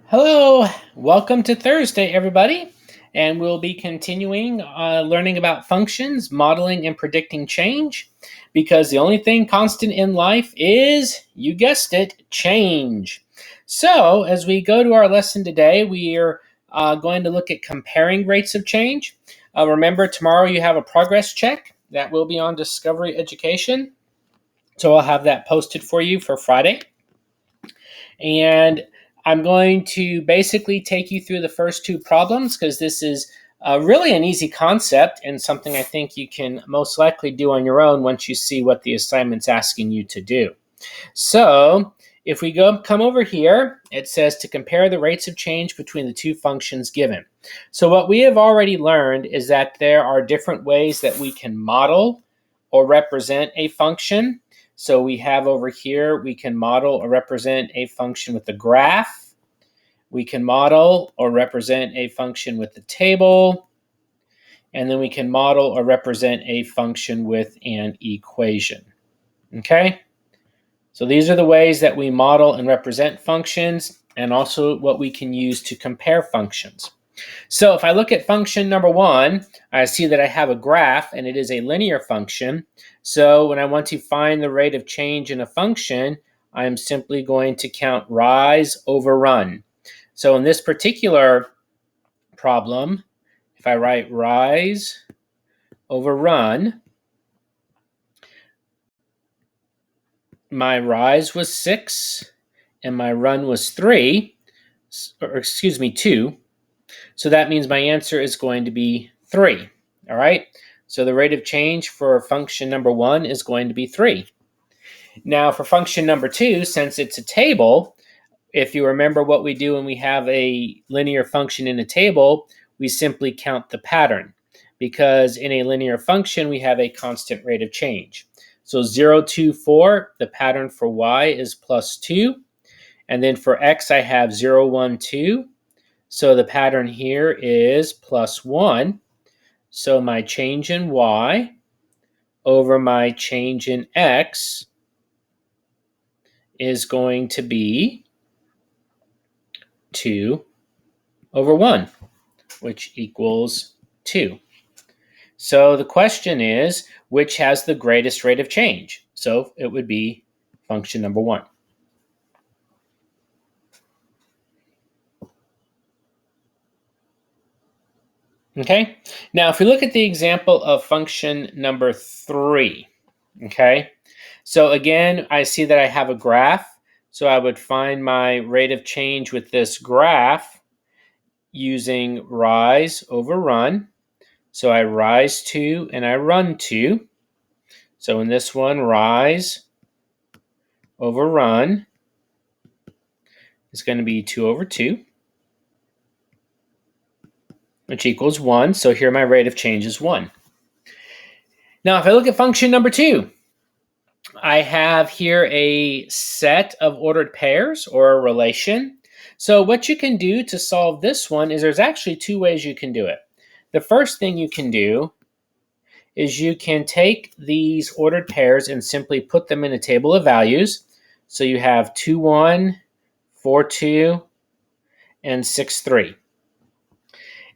Hello, welcome to Thursday, everybody. And we'll be continuing learning about functions, modeling, and predicting change because the only thing constant in life is, you guessed it, change. So, as we go to our lesson today, we are going to look at comparing rates of change. Remember, tomorrow you have a progress check that will be on Discovery Education. So, I'll have that posted for you for Friday. And I'm going to basically take you through the first two problems because this is really an easy concept and something I think you can most likely do on your own once you see what the assignment's asking you to do. So if we come over here, it says to compare the rates of change between the two functions given. So what we have already learned is that there are different ways that we can model or represent a function. So we have over here, we can model or represent a function with a graph. We can model or represent a function with a table. And then we can model or represent a function with an equation. Okay? So these are the ways that we model and represent functions, and also what we can use to compare functions. So if I look at function number one, I see that I have a graph and it is a linear function. So when I want to find the rate of change in a function, I'm simply going to count rise over run. So in this particular problem, if I write rise over run, my rise was 6 and my run was 3, or excuse me, 2. So that means my answer is going to be 3. All right. So the rate of change for function number one is going to be 3. Now for function number two, since it's a table, if you remember what we do when we have a linear function in a table, we simply count the pattern, because in a linear function, we have a constant rate of change. So 0, 2, 4, the pattern for y is plus 2. And then for x, I have 0, 1, 2. So the pattern here is plus 1. So my change in y over my change in x is going to be 2 over 1, which equals 2. So the question is, which has the greatest rate of change? So it would be function number one. Okay, now if we look at the example of function number 3, okay, so again, I see that I have a graph, so I would find my rate of change with this graph using rise over run. So I rise 2 and I run 2. So in this one, rise over run is going to be 2 over 2. Which equals 1. So here my rate of change is 1. Now, if I look at function number 2, I have here a set of ordered pairs or a relation. So what you can do to solve this one is there's actually two ways you can do it. The first thing you can do is you can take these ordered pairs and simply put them in a table of values. So you have 2, 1, 4, 2, and 6, 3.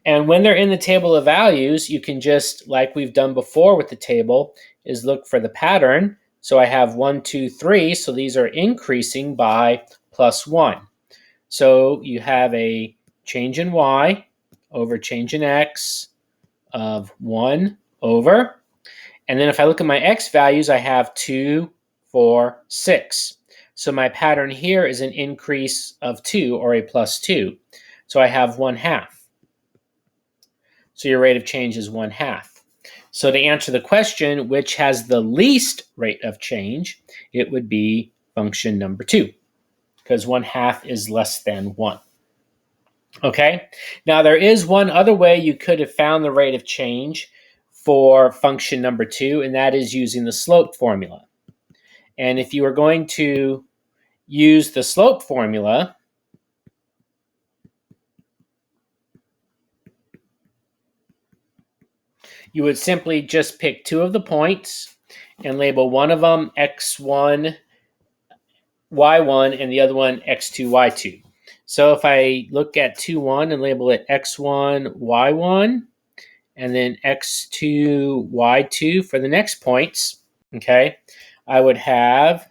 And when they're in the table of values, you can just, like we've done before with the table, is look for the pattern. So I have 1, 2, 3. So these are increasing by plus 1. So you have a change in y over change in x of 1 over. And then if I look at my x values, I have 2, 4, 6. So my pattern here is an increase of 2 or a plus 2. So I have 1/2. So your rate of change is 1/2. So to answer the question, which has the least rate of change, it would be function number 2, because 1/2 is less than 1. Okay, now there is one other way you could have found the rate of change for function number 2, and that is using the slope formula. And if you are going to use the slope formula, you would simply just pick two of the points and label one of them x1, y1, and the other one x2, y2. So if I look at 2, 1 and label it x1, y1, and then x2, y2 for the next points, okay, I would have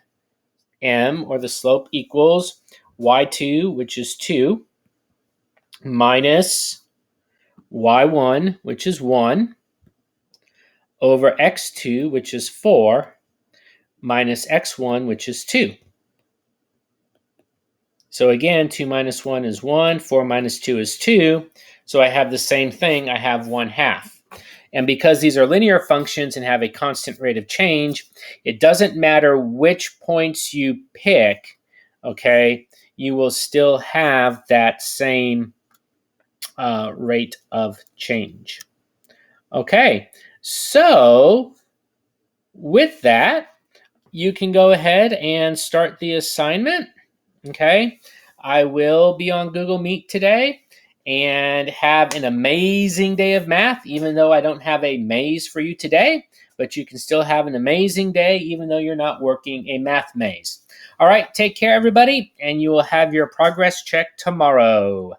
m, or the slope, equals y2, which is 2, minus y1, which is 1, over x2, which is 4, minus x1, which is 2. So again, 2 minus 1 is 1, 4 minus 2 is 2. So I have the same thing, I have 1/2. And because these are linear functions and have a constant rate of change, it doesn't matter which points you pick, okay, you will still have that same rate of change. Okay, so with that, you can go ahead and start the assignment. Okay, I will be on Google Meet today, and have an amazing day of math, even though I don't have a maze for you today, but you can still have an amazing day even though you're not working a math maze. All right, take care, everybody, and you will have your progress check tomorrow.